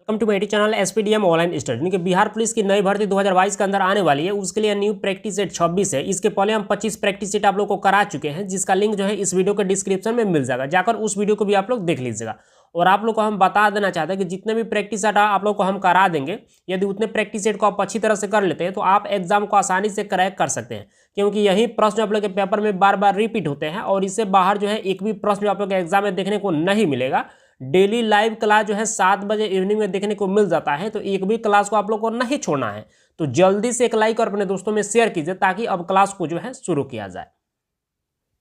Welcome to मेरी channel SPDM online study कि Bihar police की नई भर्ती 2022 के अंदर आने वाली है। उसके लिए न्यू प्रैक्टिस सेट 26 है। इसके पहले हम 25 प्रैक्टिस सेट आप लोग को करा चुके हैं, जिसका लिंक जो है इस वीडियो के डिस्क्रिप्शन में मिल जाएगा। जाकर उस वीडियो को भी आप लोग देख लीजिएगा। और आप लोग को हम बता देना चाहते हैं कि जितने भी प्रैक्टिस सेट आप लोग को हम करा देंगे, यदि उतने प्रैक्टिस सेट को आप अच्छी तरह से कर लेते हैं तो आप एग्जाम को आसानी से क्रैक कर सकते हैं, क्योंकि यही प्रश्न आप लोग के पेपर में बार बार रिपीट होते हैं और इससे बाहर जो है एक भी प्रश्न आप लोग के एग्जाम में देखने को नहीं मिलेगा। डेली लाइव क्लास जो है 7 बजे इवनिंग में देखने को मिल जाता है, तो एक भी क्लास को आप लोग को नहीं छोड़ना है। तो जल्दी से एक लाइक और अपने दोस्तों में शेयर कीजिए ताकि अब क्लास को जो है शुरू किया जाए।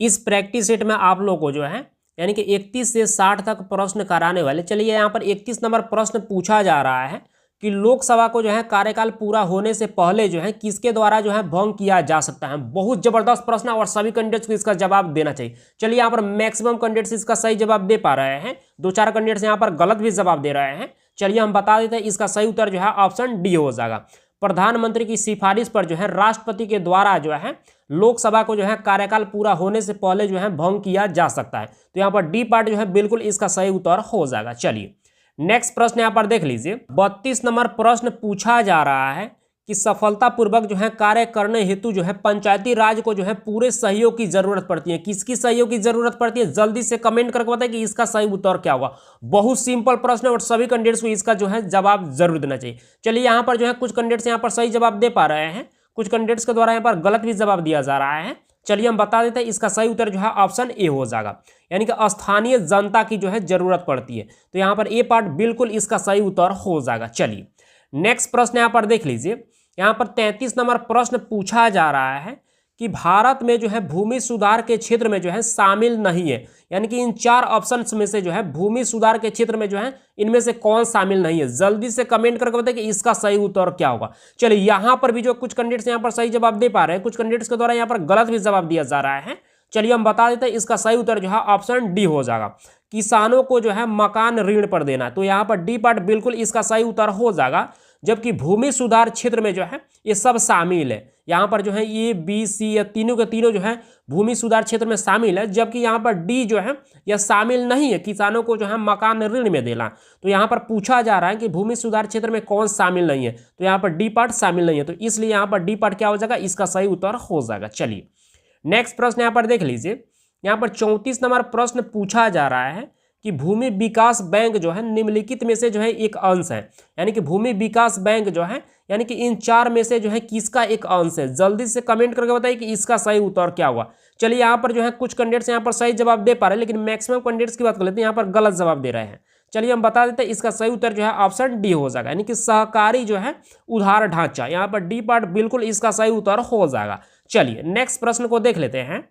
इस प्रैक्टिस सेट में आप लोग को जो है यानी कि 31 से 60 तक प्रश्न कराने वाले। चलिए यहाँ पर 31 नंबर प्रश्न पूछा जा रहा है कि लोकसभा को जो है कार्यकाल पूरा होने से पहले जो है किसके द्वारा जो है भंग किया जा सकता है। बहुत जबरदस्त प्रश्न है और सभी कैंडिडेट्स को इसका जवाब देना चाहिए। चलिए यहाँ पर मैक्सिमम कैंडिडेट्स इसका सही जवाब दे पा रहे हैं, 2-4 कैंडिडेट्स यहाँ पर गलत भी जवाब दे रहे हैं। चलिए हम बता देते हैं, इसका सही उत्तर जो है ऑप्शन डी हो जाएगा। प्रधानमंत्री की सिफारिश पर जो है राष्ट्रपति के द्वारा जो है लोकसभा को जो है कार्यकाल पूरा होने से पहले जो है भंग किया जा सकता है। तो यहाँ पर डी पार्ट जो है बिल्कुल इसका सही उत्तर हो जाएगा। चलिए नेक्स्ट प्रश्न यहाँ पर देख लीजिए। 32 नंबर प्रश्न पूछा जा रहा है कि सफलतापूर्वक जो है कार्य करने हेतु जो है पंचायती राज को जो है पूरे सहयोग की जरूरत पड़ती है। किसकी सहयोग की जरूरत पड़ती है? जल्दी से कमेंट करके बताएं कि इसका सही उत्तर क्या होगा। बहुत सिंपल प्रश्न है और सभी कैंडिडेट्स को इसका जो है जवाब जरूर देना चाहिए। चलिए यहाँ पर जो है कुछ कैंडिडेट्स यहाँ पर सही जवाब दे पा रहे हैं, कुछ कैंडिडेट्स के द्वारा यहाँ पर गलत भी जवाब दिया जा रहा है। चलिए हम बता देते हैं, इसका सही उत्तर जो है ऑप्शन ए हो जाएगा, यानी कि स्थानीय जनता की जो है जरूरत पड़ती है। तो यहाँ पर ए पार्ट बिल्कुल इसका सही उत्तर हो जाएगा। चलिए नेक्स्ट प्रश्न यहाँ पर देख लीजिए। यहाँ पर 33 नंबर प्रश्न पूछा जा रहा है कि भारत में जो है भूमि सुधार के क्षेत्र में जो है शामिल नहीं है, यानी कि इन 4 ऑप्शंस में से जो है भूमि सुधार के क्षेत्र में जो है इनमें से कौन शामिल नहीं है। जल्दी से कमेंट करके बताएं कि इसका सही उत्तर क्या होगा। चलिए यहाँ पर भी जो कुछ कैंडिडेट्स यहाँ पर सही जवाब दे पा रहे हैं, कुछ कैंडिडेट्स के द्वारा यहाँ पर गलत भी जवाब दिया जा रहा है। चलिए हम बता देते हैं, इसका सही उत्तर जो है ऑप्शन डी हो जाएगा, किसानों को जो है मकान ऋण पर देना। तो यहाँ पर डी पार्ट बिल्कुल इसका सही उत्तर हो जाएगा, जबकि भूमि सुधार क्षेत्र में जो है ये सब शामिल है। यहाँ पर जो है ए बी सी या तीनों के तीनों जो है भूमि सुधार क्षेत्र में शामिल है, जबकि यहाँ पर डी जो है यह शामिल नहीं है, किसानों को जो है मकान ऋण में देना। तो यहाँ पर पूछा जा रहा है कि भूमि सुधार क्षेत्र में कौन शामिल नहीं है, तो यहाँ पर डी पार्ट शामिल नहीं है। तो इसलिए यहाँ पर डी पार्ट क्या हो जाएगा, इसका सही उत्तर हो जाएगा। चलिए नेक्स्ट प्रश्न यहाँ पर देख लीजिए। यहाँ पर 34 नंबर प्रश्न पूछा जा रहा है कि भूमि विकास बैंक जो है निम्नलिखित में से जो है एक अंश है, यानी कि भूमि विकास बैंक जो है यानी कि इन 4 में से जो है किसका एक अंश है। जल्दी से कमेंट करके बताइए कि इसका सही उत्तर क्या हुआ। चलिए यहाँ पर जो है कुछ कैंडिडेट्स यहाँ पर सही जवाब दे पा रहे हैं, लेकिन मैक्सिमम कैंडिडेट्स की बात कर लेते हैं, यहाँ पर गलत जवाब दे रहे हैं। चलिए हम बता देते हैं, इसका सही उत्तर जो है ऑप्शन डी हो जाएगा, यानी कि सहकारी जो है उधार ढांचा। यहाँ पर डी पार्ट बिल्कुल इसका सही उत्तर हो जाएगा। चलिए नेक्स्ट प्रश्न को देख लेते हैं।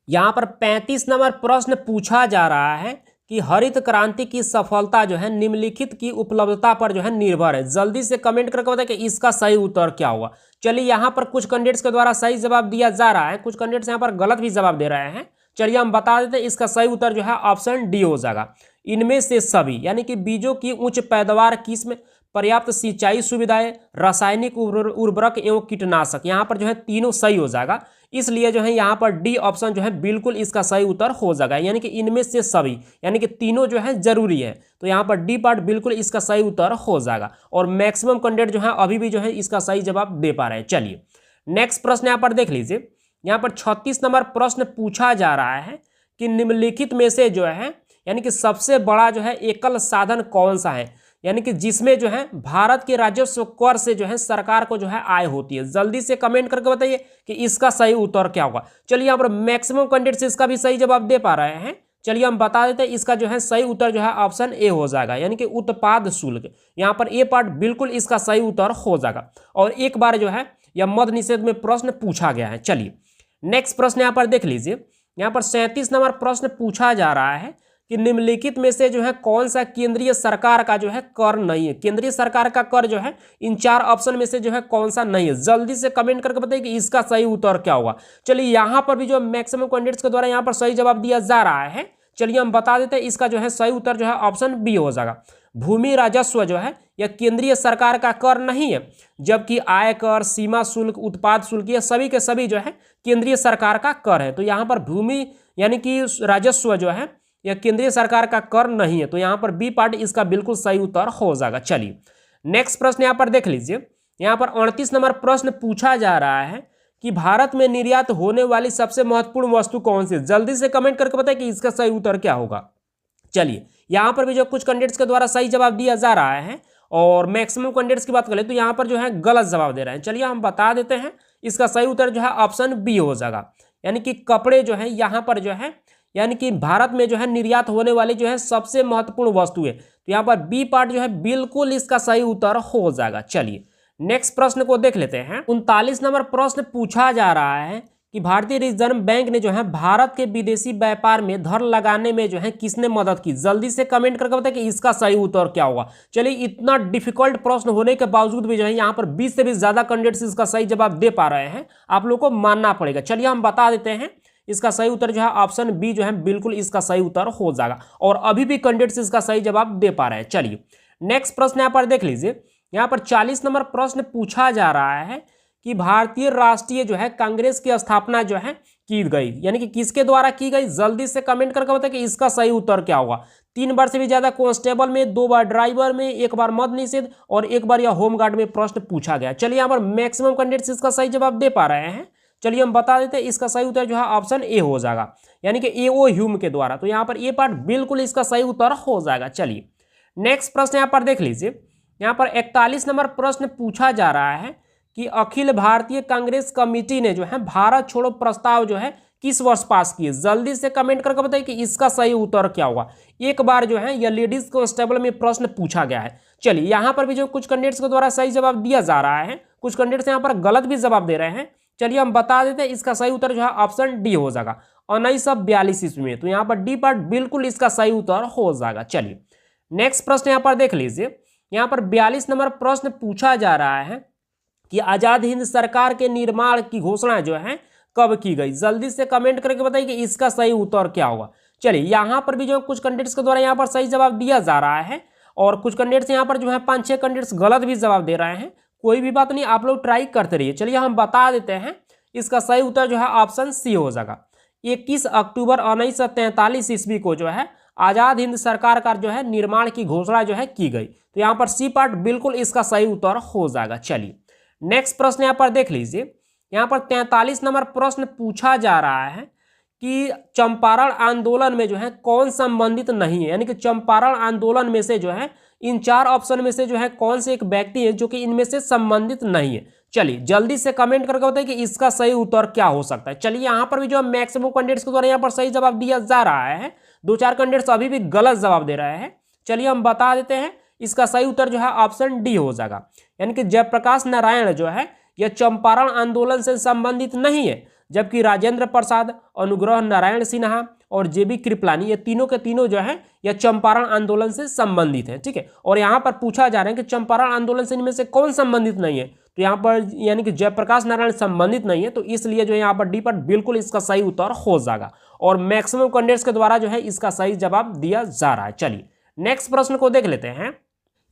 यहाँ पर 35 नंबर प्रश्न पूछा जा रहा है कि हरित क्रांति की सफलता जो है निम्नलिखित की उपलब्धता पर जो है निर्भर है। जल्दी से कमेंट करके बताएं कि इसका सही उत्तर क्या हुआ। चलिए यहाँ पर कुछ कैंडिडेट्स के द्वारा सही जवाब दिया जा रहा है, कुछ कैंडिडेट्स यहाँ पर गलत भी जवाब दे रहे हैं। चलिए हम बता देते हैं, इसका सही उत्तर जो है ऑप्शन डी हो जाएगा, इनमें से सभी, यानी कि बीजों की उच्च पैदावार किस्म, पर्याप्त सिंचाई सुविधाएं, रासायनिक उर्वरक एवं कीटनाशक। यहाँ पर जो है तीनों सही हो जाएगा, इसलिए जो है यहाँ पर डी ऑप्शन जो है बिल्कुल इसका सही उत्तर हो जाएगा, यानी कि इनमें से सभी, यानी कि तीनों जो है जरूरी है। तो यहाँ पर डी पार्ट बिल्कुल इसका सही उत्तर हो जाएगा और मैक्सिमम कैंडिडेट जो है अभी भी जो है इसका सही जवाब दे पा रहे हैं। चलिए नेक्स्ट प्रश्न यहाँ पर देख लीजिए। यहाँ पर 36 नंबर प्रश्न पूछा जा रहा है कि निम्नलिखित में से जो है यानी कि सबसे बड़ा जो है एकल साधन कौन सा है, यानी कि जिसमें जो है भारत के राजस्व कर से जो है सरकार को जो है आय होती है। जल्दी से कमेंट करके बताइए कि इसका सही उत्तर क्या होगा। चलिए यहाँ पर मैक्सिमम कैंडिडेट्स इसका भी सही जवाब दे पा रहे हैं। चलिए हम बता देते हैं, इसका जो है सही उत्तर जो है ऑप्शन ए हो जाएगा, यानी कि उत्पाद शुल्क। यहाँ पर ए पार्ट बिल्कुल इसका सही उत्तर हो जाएगा और एक बार जो है यह मद निषेध में प्रश्न पूछा गया है। चलिए नेक्स्ट प्रश्न यहाँ पर देख लीजिए। यहाँ पर 37 नंबर प्रश्न पूछा जा रहा है कि निम्नलिखित में से जो है कौन सा केंद्रीय सरकार का जो है कर नहीं है। केंद्रीय सरकार का कर जो है इन 4 ऑप्शन में से जो है कौन सा नहीं है। जल्दी से कमेंट करके बताइए कि इसका सही उत्तर क्या होगा। चलिए यहाँ पर भी जो मैक्सिमम कैंडिडेट्स के द्वारा यहाँ पर सही जवाब दिया जा रहा है। चलिए हम बता देते हैं, इसका जो है सही उत्तर जो है ऑप्शन बी हो जाएगा, भूमि राजस्व जो है यह केंद्रीय सरकार का कर नहीं है, जबकि आयकर, सीमा शुल्क, उत्पाद शुल्क ये सभी के सभी जो है केंद्रीय सरकार का कर है। तो यहाँ पर भूमि यानी कि राजस्व जो है यह केंद्रीय सरकार का कर नहीं है। तो यहाँ पर बी पार्ट इसका बिल्कुल सही उत्तर हो जाएगा। चलिए नेक्स्ट प्रश्न यहाँ पर देख लीजिए। यहाँ पर 38 नंबर प्रश्न पूछा जा रहा है कि भारत में निर्यात होने वाली सबसे महत्वपूर्ण वस्तु कौन सी है। जल्दी से कमेंट करके बताएं कि इसका सही उत्तर क्या होगा। चलिए यहाँ पर भी जो कुछ कैंडिडेट्स के द्वारा सही जवाब दिया जा रहा है और मैक्सिमम कैंडिडेट्स की बात करें तो यहाँ पर जो है गलत जवाब दे रहे हैं। चलिए हम बता देते हैं, इसका सही उत्तर जो है ऑप्शन बी हो जाएगा, यानी कि कपड़े जो है यहाँ पर जो है, यानी कि भारत में जो है निर्यात होने वाली जो है सबसे महत्वपूर्ण वस्तु है। तो यहाँ पर बी पार्ट जो है बिल्कुल इसका सही उत्तर हो जाएगा। चलिए नेक्स्ट प्रश्न को देख लेते हैं। 39 नंबर प्रश्न पूछा जा रहा है कि भारतीय रिजर्व बैंक ने जो है भारत के विदेशी व्यापार में धर लगाने में जो है किसने मदद की। जल्दी से कमेंट करके बताएं कि इसका सही उत्तर क्या होगा। चलिए इतना डिफिकल्ट प्रश्न होने के बावजूद भी जो है यहाँ पर 20 से भी ज्यादा कैंडिडेट्स इसका सही जवाब दे पा रहे हैं, आप लोगों को मानना पड़ेगा। चलिए हम बता देते हैं, इसका सही उत्तर जो है ऑप्शन बी जो है बिल्कुल इसका सही उत्तर हो जाएगा और अभी भी कैंडिडेट्स इसका सही जवाब दे पा रहे हैं। चलिए नेक्स्ट प्रश्न यहाँ पर देख लीजिए। यहाँ पर 40 नंबर प्रश्न पूछा जा रहा है कि भारतीय राष्ट्रीय जो है कांग्रेस की स्थापना जो है की गई, यानी कि किसके द्वारा की गई। जल्दी से कमेंट करके बताएं कि इसका सही उत्तर क्या होगा। 3 बार से भी ज्यादा कांस्टेबल में, 2 बार ड्राइवर में, 1 बार मद्य निषेध और 1 बार यह होमगार्ड में प्रश्न पूछा गया। चलिए यहाँ पर मैक्सिमम कैंडिडेट्स इसका सही जवाब दे पा रहे हैं। चलिए हम बता देते हैं, इसका सही उत्तर जो है ऑप्शन ए हो जाएगा, यानी कि एओ ह्यूम के द्वारा। तो यहाँ पर ए पार्ट बिल्कुल इसका सही उत्तर हो जाएगा। चलिए नेक्स्ट प्रश्न यहाँ पर देख लीजिए। यहाँ पर 41 नंबर प्रश्न पूछा जा रहा है कि अखिल भारतीय कांग्रेस कमेटी ने जो है भारत छोड़ो प्रस्ताव जो है किस वर्ष पास किए। जल्दी से कमेंट करके बताइए कि इसका सही उत्तर क्या होगा। एक बार जो है यह लेडीज कांस्टेबल में प्रश्न पूछा गया है। चलिए यहाँ पर भी जो कुछ कैंडिडेट्स के द्वारा सही जवाब दिया जा रहा है, कुछ कैंडिडेट्स यहाँ पर गलत भी जवाब दे रहे हैं। चलिए हम बता देते हैं, इसका सही उत्तर जो है ऑप्शन डी हो जाएगा 1942 ईस्वी में। तो यहाँ पर डी पार्ट बिल्कुल इसका सही उत्तर हो जाएगा। चलिए नेक्स्ट प्रश्न यहाँ पर देख लीजिए। यहाँ पर 42 नंबर प्रश्न पूछा जा रहा है कि आजाद हिंद सरकार के निर्माण की घोषणा जो है कब की गई। जल्दी से कमेंट करके बताइए कि इसका सही उत्तर क्या होगा। चलिए यहाँ पर भी जो कुछ कैंडिडेट्स के द्वारा यहाँ पर सही जवाब दिया जा रहा है और कुछ कैंडिडेट्स यहाँ पर जो है 5-6 कैंडिडेट्स गलत भी जवाब दे रहे हैं। कोई भी बात नहीं, आप लोग ट्राई करते रहिए। चलिए हम बता देते हैं, इसका सही उत्तर जो है ऑप्शन सी हो जाएगा। 21 अक्टूबर 1943 ईस्वी को जो है आजाद हिंद सरकार का जो है निर्माण की घोषणा जो है की गई। तो यहाँ पर सी पार्ट बिल्कुल इसका सही उत्तर हो जाएगा। चलिए नेक्स्ट प्रश्न यहाँ पर देख लीजिए। यहाँ पर 43 नंबर प्रश्न पूछा जा रहा है कि चंपारण आंदोलन में जो है कौन संबंधित नहीं है, यानी कि चंपारण आंदोलन में से जो है इन 4 ऑप्शन में से जो है कौन से एक व्यक्ति है जो कि इनमें से संबंधित नहीं है। चलिए जल्दी से कमेंट करके बताइए कि इसका सही उत्तर क्या हो सकता है। चलिए यहाँ पर भी जो मैक्सिमम कैंडिडेट्स के द्वारा यहाँ पर सही जवाब दिया जा रहा है, 2-4 कैंडिडेट्स अभी भी गलत जवाब दे रहे हैं। चलिए हम बता देते हैं, इसका सही उत्तर जो है ऑप्शन डी हो जाएगा, यानी कि जयप्रकाश नारायण जो है यह चंपारण आंदोलन से संबंधित नहीं है, जबकि राजेंद्र प्रसाद, अनुग्रह नारायण सिन्हा और जेबी कृपलानी ये तीनों के तीनों जो है यह चंपारण आंदोलन से संबंधित है। ठीक है, और यहाँ पर पूछा जा रहा है कि चंपारण आंदोलन से इनमें से कौन संबंधित नहीं है। तो यहाँ पर यानी कि जयप्रकाश नारायण संबंधित नहीं है, तो इसलिए जो है यहाँ पर डी पर बिल्कुल इसका सही उत्तर हो जाएगा और मैक्सिमम कैंडिडेट्स के द्वारा जो है इसका सही जवाब दिया जा रहा है। चलिए नेक्स्ट प्रश्न को देख लेते हैं।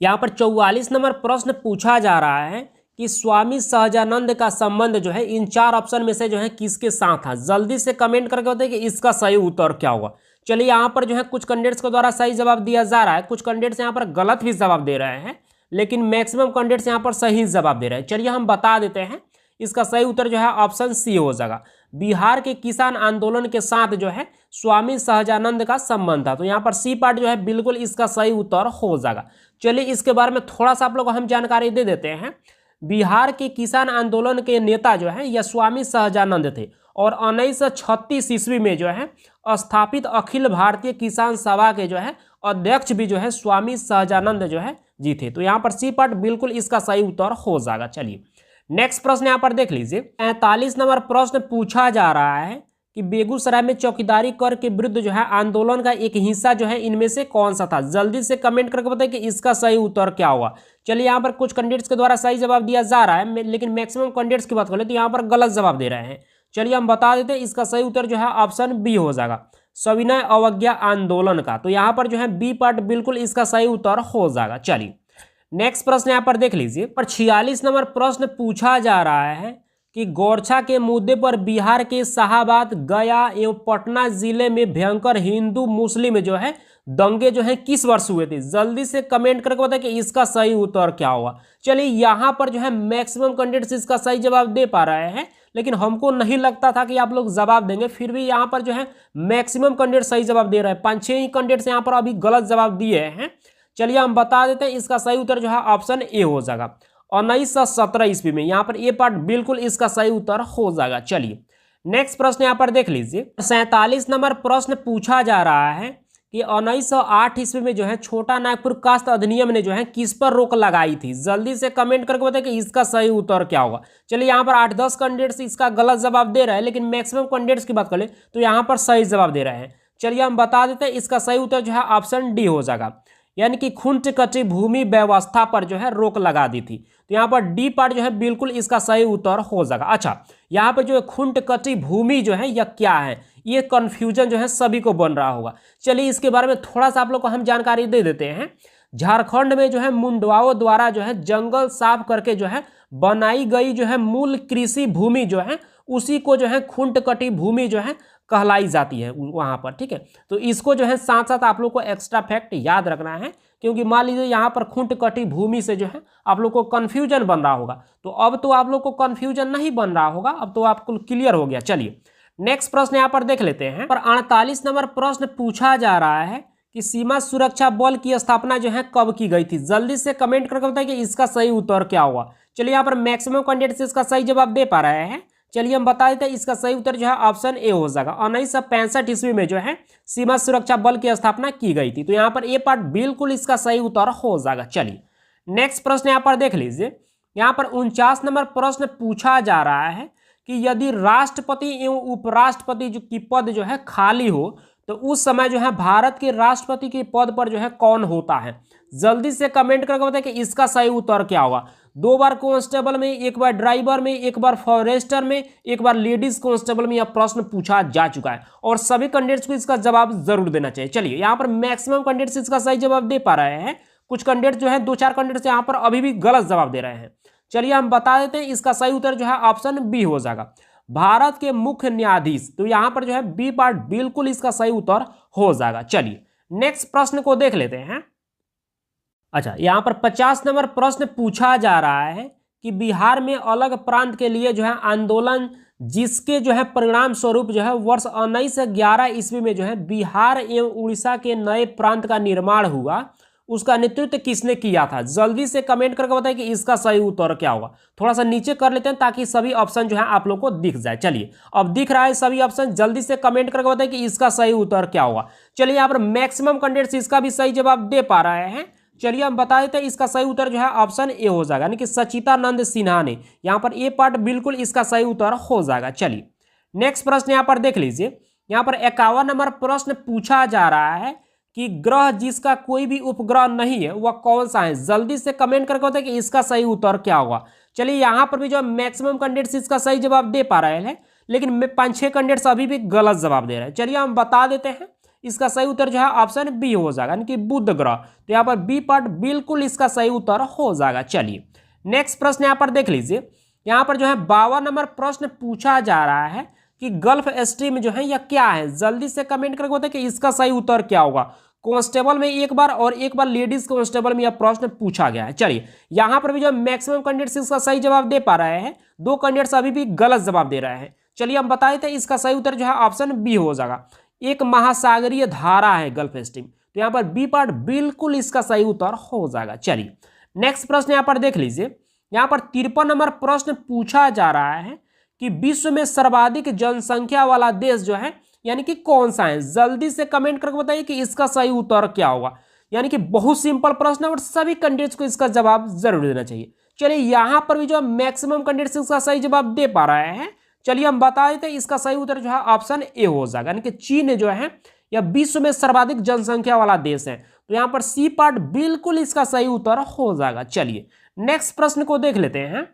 यहाँ पर 44 नंबर प्रश्न पूछा जा रहा है कि स्वामी सहजानंद का संबंध जो है इन 4 ऑप्शन में से जो है किसके साथ था। जल्दी से कमेंट करके बताइए कि इसका सही उत्तर क्या होगा। चलिए यहाँ पर जो है कुछ कैंडिडेट्स के द्वारा सही जवाब दिया जा रहा है, कुछ कैंडिडेट्स यहाँ पर गलत भी जवाब दे रहे हैं, लेकिन मैक्सिमम कैंडिडेट्स यहाँ पर सही जवाब दे रहे हैं। चलिए हम बता देते हैं, इसका सही उत्तर जो है ऑप्शन सी हो जाएगा। बिहार के किसान आंदोलन के साथ जो है स्वामी सहजानंद का संबंध था। तो यहाँ पर सी पार्ट जो है बिल्कुल इसका सही उत्तर हो जाएगा। चलिए इसके बारे में थोड़ा सा आप लोगों को हम जानकारी दे देते हैं। बिहार के किसान आंदोलन के नेता जो है यह स्वामी सहजानंद थे और 1936 ईस्वी में जो है स्थापित अखिल भारतीय किसान सभा के जो है अध्यक्ष भी जो है स्वामी सहजानंद जो है जी थे। तो यहाँ पर सी पार्ट बिल्कुल इसका सही उत्तर हो जाएगा। चलिए नेक्स्ट प्रश्न यहाँ पर देख लीजिए। 45 नंबर प्रश्न पूछा जा रहा है कि बेगूसराय में चौकीदारी कर के विरुद्ध जो है आंदोलन का एक हिस्सा जो है इनमें से कौन सा था। जल्दी से कमेंट करके बताइए कि इसका सही उत्तर क्या होगा। चलिए यहाँ पर कुछ कैंडिडेट्स के द्वारा सही जवाब दिया जा रहा है, लेकिन मैक्सिमम कैंडिडेट्स की बात करें तो यहाँ पर गलत जवाब दे रहे हैं। चलिए हम बता देते हैं, इसका सही उत्तर जो है ऑप्शन बी हो जाएगा, सविनय अवज्ञा आंदोलन का। तो यहाँ पर जो है बी पार्ट बिल्कुल इसका सही उत्तर हो जाएगा। चलिए नेक्स्ट प्रश्न यहाँ पर देख लीजिए। पर 46 नंबर प्रश्न पूछा जा रहा है कि गोरछा के मुद्दे पर बिहार के शाहाबाद, गया एवं पटना जिले में भयंकर हिंदू मुस्लिम जो है दंगे जो है किस वर्ष हुए थे? जल्दी से कमेंट करके बताएं कि इसका सही उत्तर क्या होगा। चलिए यहाँ पर जो है मैक्सिमम कैंडिडेट्स इसका सही जवाब दे पा रहे हैं, लेकिन हमको नहीं लगता था कि आप लोग जवाब देंगे, फिर भी यहाँ पर जो है मैक्सिमम कैंडिडेट सही जवाब दे रहे हैं। 5-6 ही कैंडिडेट्स यहाँ पर अभी गलत जवाब दिए हैं। चलिए हम बता देते हैं, इसका सही उत्तर जो है ऑप्शन ए हो जाएगा 1917 ईस्वी में। यहाँ पर ये पार्ट बिल्कुल इसका सही उत्तर हो जाएगा। चलिए नेक्स्ट प्रश्न यहाँ पर देख लीजिए। 47 नंबर प्रश्न पूछा जा रहा है कि 1908 ईस्वी में जो है छोटा नागपुर कास्ट अधिनियम ने जो है किस पर रोक लगाई थी? जल्दी से कमेंट करके बताएं कि इसका सही उत्तर क्या होगा। चलिए यहाँ पर 8-10 कैंडिडेट्स इसका गलत जवाब दे रहे हैं, लेकिन मैक्सिमम कैंडिडेट्स की बात करें तो यहाँ पर सही जवाब दे रहे हैं। चलिए हम बता देते हैं, इसका सही उत्तर जो है ऑप्शन डी हो जाएगा, यानी कि खुंट कटी भूमि व्यवस्था पर जो है रोक लगा दी थी। तो यहाँ पर डी पार्ट जो है बिल्कुल इसका सही उत्तर हो जाएगा। अच्छा, यहाँ पर जो है खुंट कटी भूमि जो है यह क्या है, ये कंफ्यूजन जो है सभी को बन रहा होगा। चलिए इसके बारे में थोड़ा सा आप लोग को हम जानकारी दे देते हैं। झारखंड में जो है मुंडवाओं द्वारा जो है जंगल साफ करके जो है बनाई गई जो है मूल कृषि भूमि जो है उसी को जो है खुंट कटी भूमि जो है कहलाई जाती है वहाँ पर। ठीक है, तो इसको जो है साथ साथ आप लोग को एक्स्ट्रा फैक्ट याद रखना है, क्योंकि मान लीजिए यहाँ पर खुंट कटी भूमि से जो है आप लोग को कन्फ्यूजन बन रहा होगा। तो अब तो आप लोग को कन्फ्यूजन नहीं बन रहा होगा, अब तो आपको क्लियर हो गया। चलिए नेक्स्ट प्रश्न यहाँ पर देख लेते हैं। पर 48 नंबर प्रश्न पूछा जा रहा है कि सीमा सुरक्षा बल की स्थापना जो है कब की गई थी? जल्दी से कमेंट करके बताइए कि इसका सही उत्तर क्या होगा। चलिए यहाँ पर मैक्सिमम कैंडिडेट्स इसका सही जवाब दे पा रहे हैं। चलिए हम बता देते हैं, इसका सही उत्तर जो है ऑप्शन ए हो जाएगा। 1965 ईस्वी में जो है सीमा सुरक्षा बल की स्थापना की गई थी। तो यहाँ पर ए पार्ट बिल्कुल इसका सही उत्तर हो जाएगा। चलिए नेक्स्ट प्रश्न यहाँ पर देख लीजिए। यहाँ पर 49 नंबर प्रश्न पूछा जा रहा है कि यदि राष्ट्रपति एवं उपराष्ट्रपति की पद जो है खाली हो तो उस समय जो है भारत के राष्ट्रपति के पद पर जो है कौन होता है? जल्दी से कमेंट करके बताएं कि इसका सही उत्तर क्या होगा। 2 बार कांस्टेबल में, 1 बार ड्राइवर में, 1 बार फॉरेस्टर में, 1 बार लेडीज कांस्टेबल में यह प्रश्न पूछा जा चुका है और सभी कैंडिडेट्स को इसका जवाब जरूर देना चाहिए। चलिए यहाँ पर मैक्सिमम कैंडिडेट्स इसका सही जवाब दे पा रहे हैं, कुछ कैंडिडेट्स जो है 2-4 कैंडिडेट्स यहाँ पर अभी भी गलत जवाब दे रहे हैं। चलिए हम बता देते हैं, इसका सही उत्तर जो है ऑप्शन बी हो जाएगा, भारत के मुख्य न्यायाधीश। तो यहाँ पर जो है बी पार्ट बिल्कुल इसका सही उत्तर हो जाएगा। चलिए नेक्स्ट प्रश्न को देख लेते हैं। अच्छा, यहाँ पर 50 नंबर प्रश्न पूछा जा रहा है कि बिहार में अलग प्रांत के लिए जो है आंदोलन जिसके जो है परिणाम स्वरूप जो है वर्ष 1911 ईस्वी में जो है बिहार एवं उड़ीसा के नए प्रांत का निर्माण हुआ, उसका नेतृत्व किसने किया था? जल्दी से कमेंट करके बताइए कि इसका सही उत्तर क्या होगा। थोड़ा सा नीचे कर लेते हैं ताकि सभी ऑप्शन जो है आप लोग को दिख जाए। चलिए अब दिख रहा है सभी ऑप्शन, जल्दी से कमेंट करके बताइए कि इसका सही उत्तर क्या होगा। चलिए यहाँ पर मैक्सिमम कैंडिडेट्स इसका भी सही जवाब दे पा रहे हैं। चलिए हम बता देते हैं, इसका सही उत्तर जो है ऑप्शन ए हो जाएगा, यानी कि सचितानंद सिन्हा ने। यहाँ पर ए पार्ट बिल्कुल इसका सही उत्तर हो जाएगा। चलिए नेक्स्ट प्रश्न यहाँ पर देख लीजिए। यहाँ पर 51 नंबर प्रश्न पूछा जा रहा है कि ग्रह जिसका कोई भी उपग्रह नहीं है वह कौन सा है? जल्दी से कमेंट करके बताइए कि इसका सही उत्तर क्या होगा। चलिए यहाँ पर भी जो मैक्सिमम कैंडिडेट्स इसका सही जवाब दे पा रहे हैं, लेकिन 5-6 कैंडिडेट्स अभी भी गलत जवाब दे रहे हैं। चलिए हम बता देते हैं, इसका सही उत्तर जो है ऑप्शन बी हो जाएगा, यानी कि बुध ग्रह। तो यहाँ पर बी पार्ट बिल्कुल इसका सही उत्तर हो जाएगा। चलिए नेक्स्ट प्रश्न यहाँ पर देख लीजिए। यहाँ पर जो है 52 नंबर प्रश्न पूछा जा रहा है कि गल्फ स्ट्रीम जो है यह क्या है? जल्दी से कमेंट करके बताइए कि इसका सही उत्तर क्या होगा। कांस्टेबल में 1 बार और 1 बार लेडीज कांस्टेबल में यह प्रश्न पूछा गया है। चलिए यहाँ पर भी जो मैक्सिमम कैंडिडेट्स इसका सही जवाब दे पा रहे हैं, 2 कैंडिडेट्स अभी भी गलत जवाब दे रहे हैं। चलिए हम बता देते हैं, इसका सही उत्तर जो है ऑप्शन बी हो जाएगा, एक महासागरीय धारा है गल्फ स्ट्रीम। तो यहाँ पर बी पार्ट बिल्कुल इसका सही उत्तर हो जाएगा। चलिए नेक्स्ट प्रश्न यहाँ पर देख लीजिए। यहाँ पर 53 नंबर प्रश्न पूछा जा रहा है कि विश्व में सर्वाधिक जनसंख्या वाला देश जो है यानी कि कौन सा है? जल्दी से कमेंट करके बताइए कि इसका सही उत्तर क्या होगा। यानी कि बहुत सिंपल प्रश्न है और सभी कैंडिडेट्स को इसका जवाब जरूर देना चाहिए। चलिए यहाँ पर भी जो मैक्सिमम कैंडिडेट्स इसका सही जवाब दे पा रहे हैं। चलिए हम बता देते हैं, इसका सही उत्तर जो है ऑप्शन ए हो जाएगा, यानी कि चीन जो है यह विश्व में सर्वाधिक जनसंख्या वाला देश है। तो यहाँ पर सी पार्ट बिल्कुल इसका सही उत्तर हो जाएगा। चलिए नेक्स्ट प्रश्न को देख लेते हैं।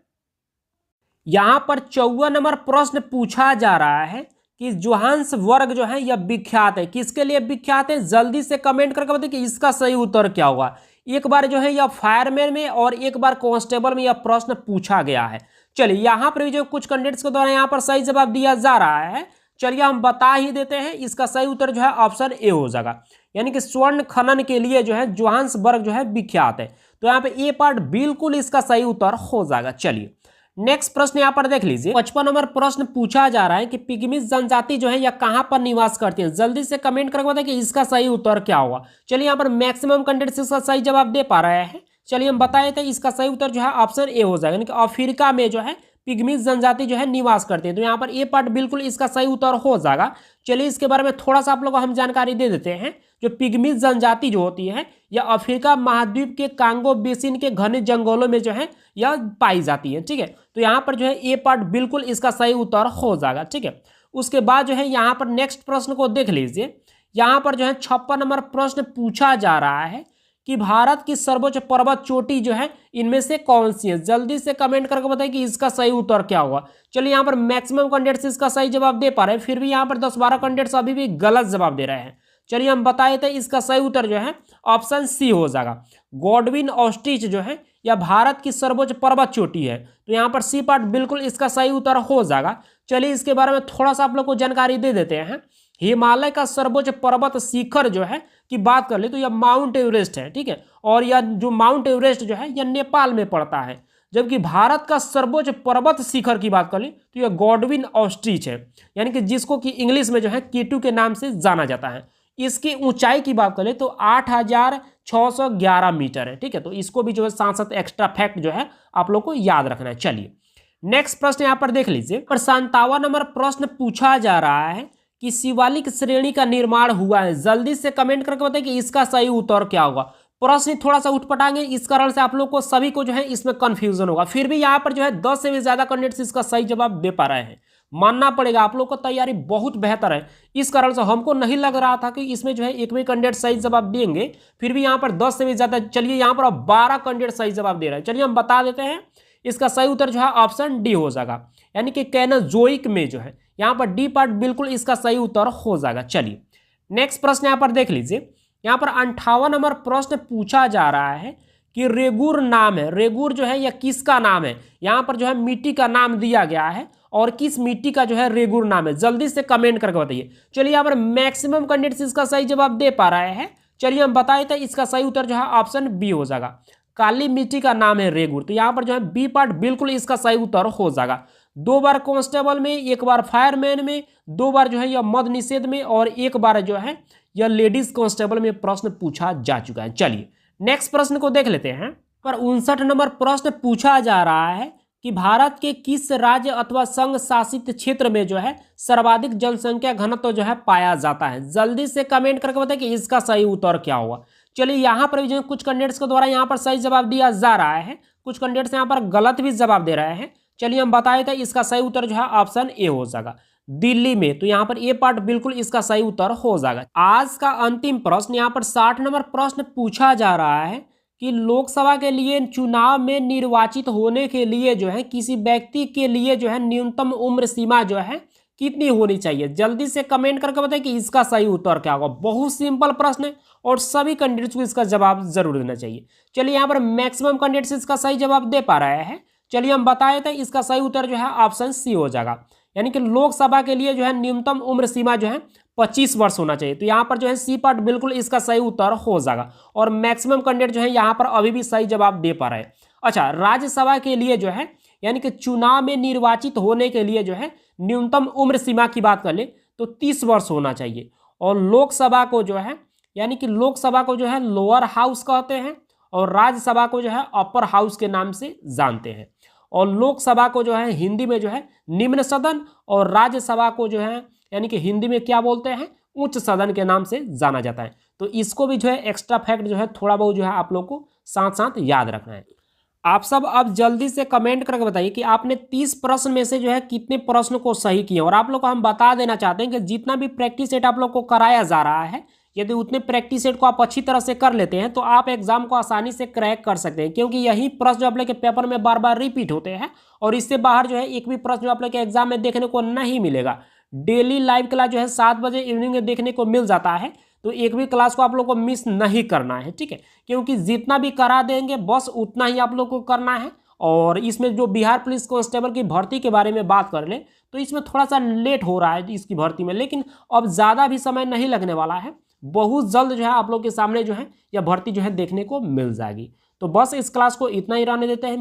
यहाँ पर 54 नंबर प्रश्न पूछा जा रहा है कि जोहान्सबर्ग जो है यह विख्यात है, किसके लिए विख्यात है? जल्दी से कमेंट करके बताइए कि इसका सही उत्तर क्या होगा। 1 बार जो है यह फायरमैन में और 1 बार कांस्टेबल में यह प्रश्न पूछा गया है। चलिए यहाँ पर भी जो कुछ कैंडिडेट्स के द्वारा यहाँ पर सही जवाब दिया जा रहा है, चलिए हम बता ही देते हैं। इसका सही उत्तर जो है ऑप्शन ए हो जाएगा, यानी कि स्वर्ण खनन के लिए जो है जोहान्सबर्ग जो है विख्यात है। तो यहाँ पे ए पार्ट बिल्कुल इसका सही उत्तर हो जाएगा। चलिए नेक्स्ट प्रश्न यहाँ पर देख लीजिए। 55 नंबर प्रश्न पूछा जा रहा है कि पिग्मी जनजाति जो है या कहां पर निवास करती है। जल्दी से कमेंट करके बताएं कि इसका सही उत्तर क्या होगा। चलिए यहाँ पर मैक्सिमम कैंडिडेट्स इसका सही जवाब दे पा रहे हैं। चलिए हम बताए थे इसका सही उत्तर जो है ऑप्शन ए हो जाएगा, यानी कि अफ्रीका में जो है पिग्मी जनजाति जो है निवास करते हैं। तो यहाँ पर ए पार्ट बिल्कुल इसका सही उत्तर हो जाएगा। चलिए इसके बारे में थोड़ा सा आप लोगों को हम जानकारी दे देते हैं। जो पिग्मी जनजाति जो होती है यह अफ्रीका महाद्वीप के कांगो बेसिन के घने जंगलों में जो है यह पाई जाती है। ठीक है, तो यहाँ पर जो है ए पार्ट बिल्कुल इसका सही उत्तर हो जाएगा। ठीक है, उसके बाद जो है यहाँ पर नेक्स्ट प्रश्न को देख लीजिए। यहाँ पर जो है 56 नंबर प्रश्न पूछा जा रहा है कि भारत की सर्वोच्च पर्वत चोटी जो है इनमें से कौन सी है। जल्दी से कमेंट करके बताइए कि इसका सही उत्तर क्या होगा। चलिए यहाँ पर मैक्सिमम कैंडिडेट्स इसका सही जवाब दे पा रहे हैं, फिर भी यहाँ पर 10-12 कैंडिडेट्स अभी भी गलत जवाब दे रहे हैं। चलिए हम बताए थे इसका सही उत्तर जो है ऑप्शन सी हो जाएगा। गॉडविन ऑस्ट्रिच जो है यह भारत की सर्वोच्च पर्वत चोटी है। तो यहाँ पर सी पार्ट बिल्कुल इसका सही उत्तर हो जाएगा। चलिए इसके बारे में थोड़ा सा आप लोग को जानकारी दे देते हैं। हिमालय का सर्वोच्च पर्वत शिखर जो है की बात कर ले तो यह माउंट एवरेस्ट है। ठीक है, और यह जो माउंट एवरेस्ट जो है यह नेपाल में पड़ता है, जबकि भारत का सर्वोच्च पर्वत शिखर की बात कर ले तो यह गॉडविन ऑस्ट्रिच है, यानी कि जिसको कि इंग्लिश में जो है K2 के नाम से जाना जाता है। इसकी ऊंचाई की बात करें तो 8611 मीटर है। ठीक है, तो इसको भी जो है साथ साथ एक्स्ट्रा फैक्ट जो है आप लोग को याद रखना है। चलिए नेक्स्ट प्रश्न यहाँ पर देख लीजिए। पर 57 नंबर प्रश्न पूछा जा रहा है कि शिवालिक श्रेणी का निर्माण हुआ है। जल्दी से कमेंट करके बताइए कि इसका सही उत्तर क्या होगा। प्रश्न थोड़ा सा उठपटांगे, इस कारण से आप लोग को सभी को जो है इसमें कंफ्यूजन होगा। फिर भी यहाँ पर जो है 10 से भी ज्यादा कैंडिडेट्स इसका सही जवाब दे पा रहे हैं। मानना पड़ेगा आप लोग को तैयारी बहुत बेहतर है, इस कारण से हमको नहीं लग रहा था कि इसमें जो है एक भी कैंडिडेट सही जवाब देंगे। फिर भी यहाँ पर 10 से भी ज्यादा, चलिए यहाँ पर अब 12 कैंडिडेट सही जवाब दे रहे हैं। चलिए हम बता देते हैं इसका सही उत्तर जो है ऑप्शन डी हो जाएगा, यानी कि कैनोजोइक में जो है यहाँ पर डी पार्ट बिल्कुल इसका सही उत्तर हो जाएगा। चलिए नेक्स्ट प्रश्न यहाँ पर देख लीजिए। यहाँ पर 58 नंबर प्रश्न पूछा जा रहा है कि रेगुर नाम है। रेगुर जो है यह किसका नाम है। यहाँ पर जो है मिट्टी का नाम दिया गया है और किस मिट्टी का जो है रेगुर नाम है। जल्दी से कमेंट करके बताइए। चलिए यहाँ पर मैक्सिमम कैंडिडेट्स इसका सही जवाब दे पा रहे हैं। चलिए हम बताए थे इसका सही उत्तर जो है ऑप्शन बी हो जाएगा। काली मिट्टी का नाम है रेगुर। तो यहाँ पर जो है बी पार्ट बिल्कुल इसका सही उत्तर हो जाएगा। 2 बार कांस्टेबल में, 1 बार फायरमैन में, 2 बार जो है यह मद निषेध में और 1 बार जो है यह लेडीज कांस्टेबल में प्रश्न पूछा जा चुका है। चलिए नेक्स्ट प्रश्न को देख लेते हैं। पर 59 नंबर प्रश्न पूछा जा रहा है कि भारत के किस राज्य अथवा संघ शासित क्षेत्र में जो है सर्वाधिक जनसंख्या घनत्व जो है पाया जाता है। जल्दी से कमेंट करके बताएं कि इसका सही उत्तर क्या होगा। चलिए यहाँ पर भी जो कुछ कैंडिडेट्स के द्वारा यहाँ पर सही जवाब दिया जा रहा है, कुछ कैंडिडेट्स यहाँ पर गलत भी जवाब दे रहे हैं। चलिए हम बताए थे इसका सही उत्तर जो है ऑप्शन ए हो जाएगा, दिल्ली में। तो यहाँ पर ए पार्ट बिल्कुल इसका सही उत्तर हो जाएगा। आज का अंतिम प्रश्न यहाँ पर 60 नंबर प्रश्न पूछा जा रहा है कि लोकसभा के लिए चुनाव में निर्वाचित होने के लिए जो है किसी व्यक्ति के लिए जो है न्यूनतम उम्र सीमा जो है कितनी होनी चाहिए। जल्दी से कमेंट करके बताएं कि इसका सही उत्तर क्या होगा। बहुत सिंपल प्रश्न है और सभी कैंडिडेट्स को इसका जवाब जरूर देना चाहिए। चलिए यहाँ पर मैक्सिमम कैंडिडेट्स इसका सही जवाब दे पा रहे हैं। चलिए हम बताए थे इसका सही उत्तर जो है ऑप्शन सी हो जाएगा, यानी कि लोकसभा के लिए जो है न्यूनतम उम्र सीमा जो है 25 वर्ष होना चाहिए। तो यहाँ पर जो है सी पार्ट बिल्कुल इसका सही उत्तर हो जाएगा और मैक्सिमम कैंडिडेट जो है यहाँ पर अभी भी सही जवाब दे पा रहे हैं। अच्छा, राज्यसभा के लिए जो है यानी कि चुनाव में निर्वाचित होने के लिए जो है न्यूनतम उम्र सीमा की बात कर ले तो 30 वर्ष होना चाहिए। और लोकसभा को जो है यानी कि लोकसभा को जो है लोअर हाउस कहते हैं और राज्यसभा को जो है अपर हाउस के नाम से जानते हैं। और लोकसभा को जो है हिंदी में जो है निम्न सदन और राज्यसभा को जो है यानी कि हिंदी में क्या बोलते हैं, उच्च सदन के नाम से जाना जाता है। तो इसको भी जो है एक्स्ट्रा फैक्ट जो है थोड़ा बहुत जो है आप लोग को साथ साथ याद रखना है। आप सब अब जल्दी से कमेंट करके बताइए कि आपने 30 प्रश्न में से जो है कितने प्रश्न को सही किए। और आप लोग को हम बता देना चाहते हैं कि जितना भी प्रैक्टिस सेट आप लोग को कराया जा रहा है, यदि उतने प्रैक्टिस सेट को आप अच्छी तरह से कर लेते हैं तो आप एग्जाम को आसानी से क्रैक कर सकते हैं, क्योंकि यही प्रश्न जो आप लोग के पेपर में बार बार रिपीट होते हैं और इससे बाहर जो है एक भी प्रश्न जो आप लोग के एग्जाम में देखने को नहीं मिलेगा। डेली लाइव क्लास जो है 7 बजे इवनिंग में देखने को मिल जाता है, तो एक भी क्लास को आप लोग को मिस नहीं करना है, ठीक है। क्योंकि जितना भी करा देंगे बस उतना ही आप लोग को करना है और इसमें जो बिहार पुलिस कांस्टेबल की भर्ती के बारे में बात कर ले तो इसमें थोड़ा सा लेट हो रहा है इसकी भर्ती में, लेकिन अब ज़्यादा भी समय नहीं लगने वाला है। बहुत जल्द जो है आप लोग के सामने जो है यह भर्ती जो है देखने को मिल जाएगी। तो बस इस क्लास को इतना ही रहने देते हैं।